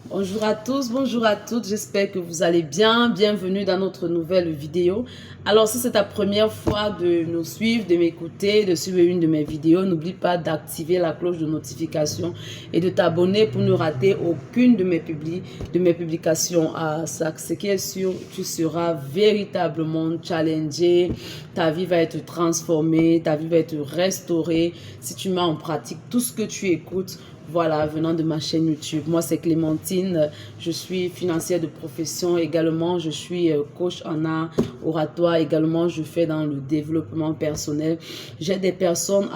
Bonjour à tous, bonjour à toutes, j'espère que vous allez bien. Bienvenue dans notre nouvelle vidéo. Alors si c'est ta première fois de nous suivre, de m'écouter, de suivre une de mes vidéos, n'oublie pas d'activer la cloche de notification et de t'abonner pour ne rater aucune de mes publications. Ce qui est sûr, tu seras véritablement challengé, ta vie va être transformée, ta vie va être restaurée si tu mets en pratique tout ce que tu écoutes. Voilà, venant de ma chaîne YouTube. Moi, c'est Clémentine. Je suis financière de profession. Également, je suis coach en art oratoire. Également, je fais dans le développement personnel. J'ai des personnes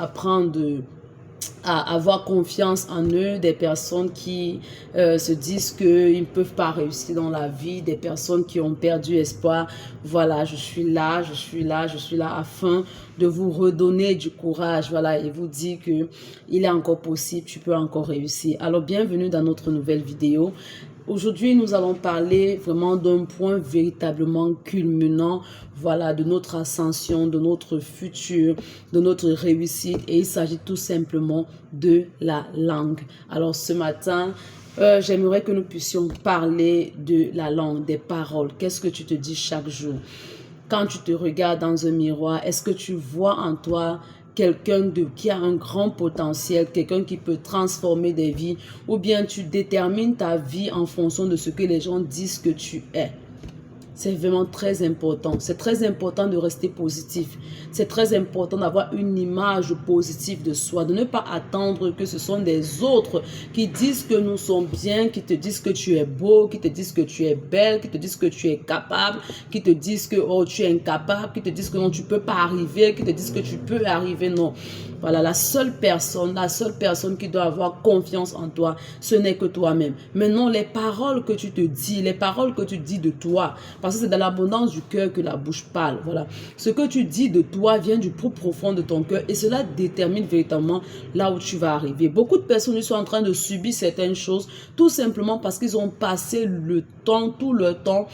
à avoir confiance en eux, des personnes qui se disent qu'ils ne peuvent pas réussir dans la vie, des personnes qui ont perdu espoir. Voilà, je suis là afin de vous redonner du courage, voilà, et vous dire que il est encore possible, tu peux encore réussir. Alors, bienvenue dans notre nouvelle vidéo. Aujourd'hui, nous allons parler vraiment d'un point véritablement culminant, voilà, de notre ascension, de notre futur, de notre réussite. Et il s'agit tout simplement de la langue. Alors, ce matin, j'aimerais que nous puissions parler de la langue, des paroles. Qu'est-ce que tu te dis chaque jour? Quand tu te regardes dans un miroir, est-ce que tu vois en toi quelqu'un qui a un grand potentiel, quelqu'un qui peut transformer des vies, ou bien tu détermines ta vie en fonction de ce que les gens disent que tu es? C'est vraiment très important. C'est très important de rester positif. C'est très important d'avoir une image positive de soi. De ne pas attendre que ce sont des autres qui disent que nous sommes bien, qui te disent que tu es beau, qui te disent que tu es belle, qui te disent que tu es capable, qui te disent que oh, tu es incapable, qui te disent que non, tu ne peux pas arriver, qui te disent que tu peux arriver. Non. Voilà, la seule personne qui doit avoir confiance en toi, ce n'est que toi-même. Maintenant, les paroles que tu te dis, les paroles que tu dis de toi, parce que c'est dans l'abondance du cœur que la bouche parle. Voilà. Ce que tu dis de toi vient du plus profond de ton cœur et cela détermine véritablement là où tu vas arriver. Beaucoup de personnes sont en train de subir certaines choses tout simplement parce qu'ils ont passé le temps, tout le temps,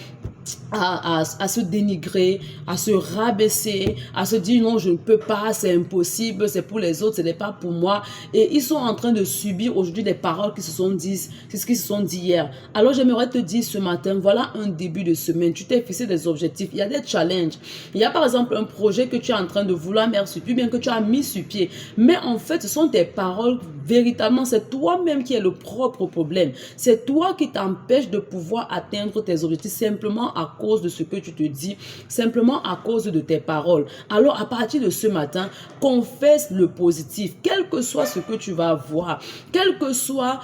à se dénigrer, à se rabaisser, à se dire non, je ne peux pas, c'est impossible, c'est pour les autres, ce n'est pas pour moi. Et ils sont en train de subir aujourd'hui des paroles qui se sont dites, c'est ce qui se sont dit hier. Alors j'aimerais te dire ce matin, voilà un début de semaine, tu t'es fixé des objectifs, il y a des challenges. Il y a par exemple un projet que tu es en train de vouloir mettre sur pied, bien que tu as mis sur pied. Mais en fait, ce sont tes paroles, véritablement, c'est toi-même qui es le propre problème. C'est toi qui t'empêche de pouvoir atteindre tes objectifs simplement à cause de ce que tu te dis, simplement à cause de tes paroles. Alors, à partir de ce matin, confesse le positif, quel que soit ce que tu vas voir, quel que soit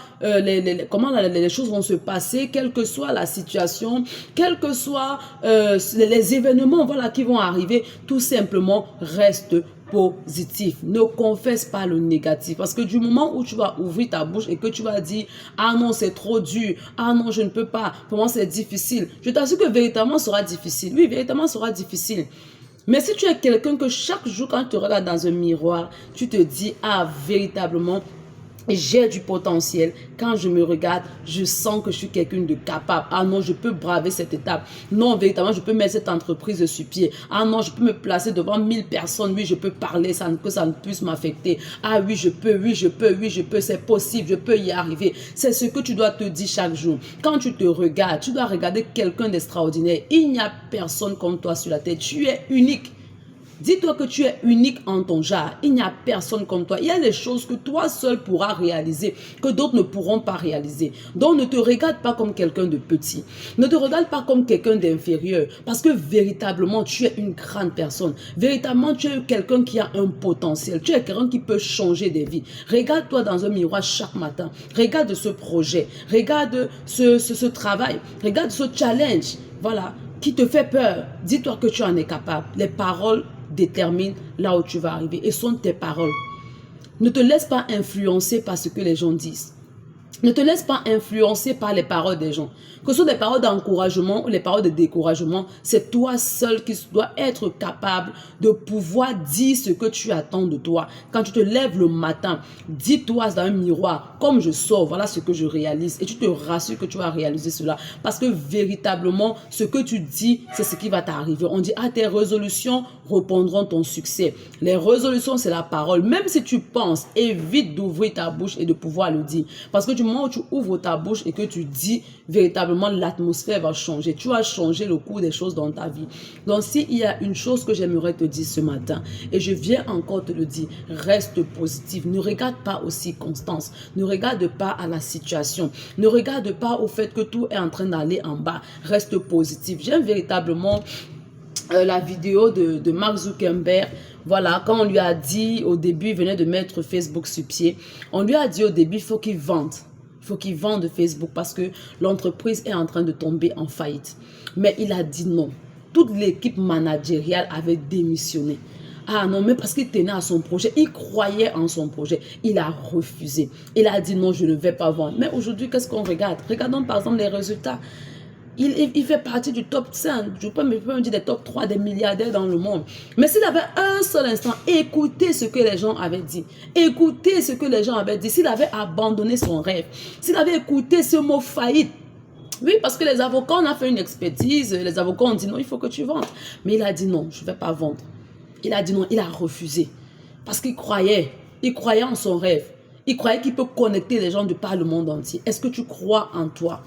comment les choses vont se passer, quelle que soit la situation, quels que soient les événements voilà, qui vont arriver, tout simplement reste positif. Ne confesse pas le négatif. Parce que du moment où tu vas ouvrir ta bouche et que tu vas dire « Ah non, c'est trop dur. Ah non, je ne peux pas. Pour moi, c'est difficile. » Je t'assure que véritablement, ce sera difficile. Oui, véritablement, ce sera difficile. Mais si tu es quelqu'un que chaque jour, quand tu te regardes dans un miroir, tu te dis « Ah, véritablement, j'ai du potentiel. Quand je me regarde, je sens que je suis quelqu'un de capable. Ah non, je peux braver cette étape. Non, véritablement, je peux mettre cette entreprise sur pied. Ah non, je peux me placer devant 1000 personnes. Oui, je peux parler sans que ça ne puisse m'affecter. Ah oui, je peux, oui, je peux, oui, je peux. C'est possible, je peux y arriver. C'est ce que tu dois te dire chaque jour. Quand tu te regardes, tu dois regarder quelqu'un d'extraordinaire. Il n'y a personne comme toi sur la terre. Tu es unique. Dis-toi que tu es unique en ton genre. Il n'y a personne comme toi. Il y a des choses que toi seul pourras réaliser, que d'autres ne pourront pas réaliser. Donc ne te regarde pas comme quelqu'un de petit. Ne te regarde pas comme quelqu'un d'inférieur. Parce que véritablement, tu es une grande personne. Véritablement, tu es quelqu'un qui a un potentiel. Tu es quelqu'un qui peut changer des vies. Regarde-toi dans un miroir chaque matin. Regarde ce projet. Regarde ce travail. Regarde ce challenge. Voilà. Qui te fait peur. Dis-toi que tu en es capable. Les paroles déterminent là où tu vas arriver et sont tes paroles. Ne te laisse pas influencer par ce que les gens disent. Ne te laisse pas influencer par les paroles des gens. Que ce soit des paroles d'encouragement ou les paroles de découragement, c'est toi seul qui dois être capable de pouvoir dire ce que tu attends de toi. Quand tu te lèves le matin, dis-toi dans un miroir, comme je sors, voilà ce que je réalise. Et tu te rassures que tu vas réaliser cela. Parce que véritablement, ce que tu dis, c'est ce qui va t'arriver. On dit, ah, tes résolutions répondront ton succès. Les résolutions, c'est la parole. Même si tu penses, évite d'ouvrir ta bouche et de pouvoir le dire. Parce que tu du moment où tu ouvres ta bouche et que tu dis, véritablement, l'atmosphère va changer. Tu vas changer le cours des choses dans ta vie. Donc, s'il y a une chose que j'aimerais te dire ce matin, et je viens encore te le dire, reste positif. Ne regarde pas aux circonstances. Ne regarde pas à la situation. Ne regarde pas au fait que tout est en train d'aller en bas. Reste positif. J'aime véritablement la vidéo de Mark Zuckerberg. Voilà, quand on lui a dit au début, il venait de mettre Facebook sur pied. On lui a dit au début, il faut qu'il vende. Il faut qu'il vende Facebook parce que l'entreprise est en train de tomber en faillite. Mais il a dit non. Toute l'équipe managériale avait démissionné. Ah non, mais parce qu'il tenait à son projet, il croyait en son projet. Il a refusé. Il a dit non, je ne vais pas vendre. Mais aujourd'hui, qu'est-ce qu'on regarde? Regardons par exemple les résultats. Il fait partie du top 5, je peux me dire des top 3 des milliardaires dans le monde. Mais s'il avait un seul instant écouté ce que les gens avaient dit, écouté ce que les gens avaient dit, s'il avait abandonné son rêve, s'il avait écouté ce mot faillite, oui, parce que les avocats, on a fait une expertise, les avocats ont dit non, il faut que tu vendes. Mais il a dit non, je ne vais pas vendre. Il a dit non, il a refusé. Parce qu'il croyait en son rêve. Il croyait qu'il peut connecter les gens de par le monde entier. Est-ce que tu crois en toi?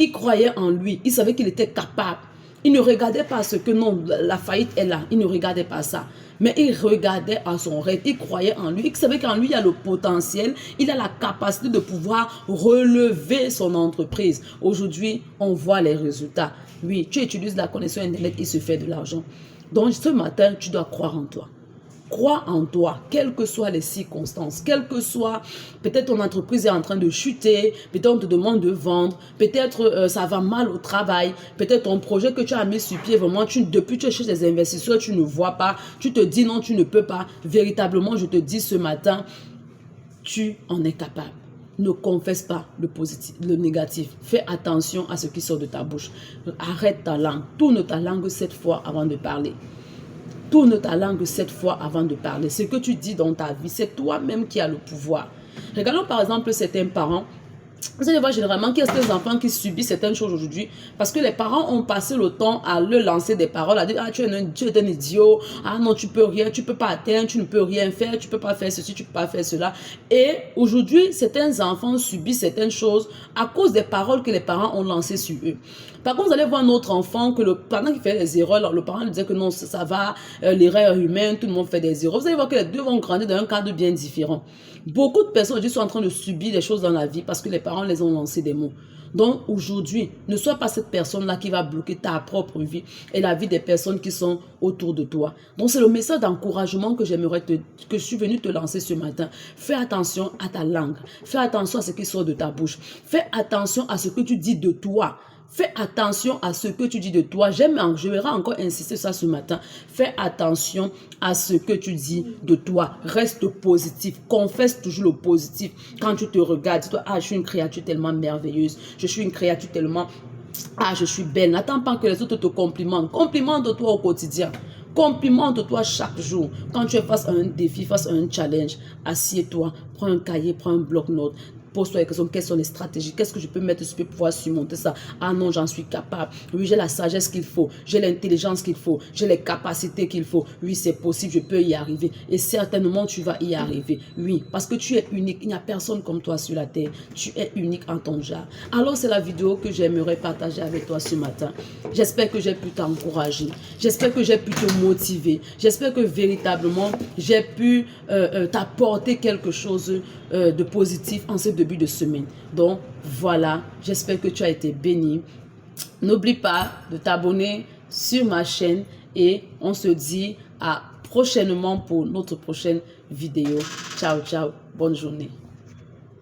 Il croyait en lui. Il savait qu'il était capable. Il ne regardait pas ce que non, la faillite est là. Il ne regardait pas ça. Mais il regardait à son rêve. Il croyait en lui. Il savait qu'en lui, il y a le potentiel. Il a la capacité de pouvoir relever son entreprise. Aujourd'hui, on voit les résultats. Oui, tu utilises la connexion Internet, il se fait de l'argent. Donc, ce matin, tu dois croire en toi. Crois en toi, quelles que soient les circonstances, quelles que soient, peut-être ton entreprise est en train de chuter, peut-être on te demande de vendre, peut-être ça va mal au travail, peut-être ton projet que tu as mis sur pied, vraiment, depuis que tu cherches des investisseurs, tu ne vois pas, tu te dis non, tu ne peux pas. Véritablement, je te dis ce matin, tu en es capable. Ne confesse pas le positif, le négatif. Fais attention à ce qui sort de ta bouche. Arrête ta langue, tourne ta langue 7 fois avant de parler. Tourne ta langue 7 fois avant de parler. Ce que tu dis dans ta vie, c'est toi-même qui as le pouvoir. Regardons par exemple certains parents. Vous allez voir généralement qu'il y a des enfants qui subissent certaines choses aujourd'hui parce que les parents ont passé le temps à leur lancer des paroles, à dire ah, tu es un idiot, ah non tu peux rien, tu peux pas atteindre, tu ne peux rien faire, tu peux pas faire ceci, tu peux pas faire cela. Et aujourd'hui, certains enfants subissent certaines choses à cause des paroles que les parents ont lancées sur eux. Par contre, vous allez voir notre enfant que pendant qu'il fait des erreurs, le parent lui disait que non, ça va, l'erreur humaine, tout le monde fait des erreurs. Vous allez voir que les deux vont grandir dans un cadre bien différent. Beaucoup de personnes aujourd'hui sont en train de subir des choses dans la vie parce que les parents les ont lancé des mots. Donc aujourd'hui, ne sois pas cette personne-là qui va bloquer ta propre vie et la vie des personnes qui sont autour de toi. Donc c'est le message d'encouragement que que je suis venu te lancer ce matin. Fais attention à ta langue. Fais attention à ce qui sort de ta bouche. Fais attention à ce que tu dis de toi. Fais attention à ce que tu dis de toi. Je vais encore insister ça ce matin. Fais attention à ce que tu dis de toi. Reste positif. Confesse toujours le positif. Quand tu te regardes, dis-toi, ah, je suis une créature tellement merveilleuse. Je suis une créature tellement... Ah, je suis belle. N'attends pas que les autres te complimentent. Complimente-toi au quotidien. Complimente-toi chaque jour. Quand tu es face à un défi, face à un challenge, assieds-toi, prends un cahier, prends un bloc-notes. Pose-toi la question, quelles sont les stratégies? Qu'est-ce que je peux mettre sur pour pouvoir surmonter ça? Ah non, j'en suis capable. Oui, j'ai la sagesse qu'il faut. J'ai l'intelligence qu'il faut. J'ai les capacités qu'il faut. Oui, c'est possible, je peux y arriver. Et certainement, tu vas y arriver. Oui, parce que tu es unique. Il n'y a personne comme toi sur la terre. Tu es unique en ton genre. Alors, c'est la vidéo que j'aimerais partager avec toi ce matin. J'espère que j'ai pu t'encourager. J'espère que j'ai pu te motiver. J'espère que véritablement, j'ai pu t'apporter quelque chose de positif en ce début de semaine. Donc voilà, j'espère que tu as été béni. N'oublie pas de t'abonner sur ma chaîne et on se dit à prochainement pour notre prochaine vidéo. Ciao, ciao, bonne journée.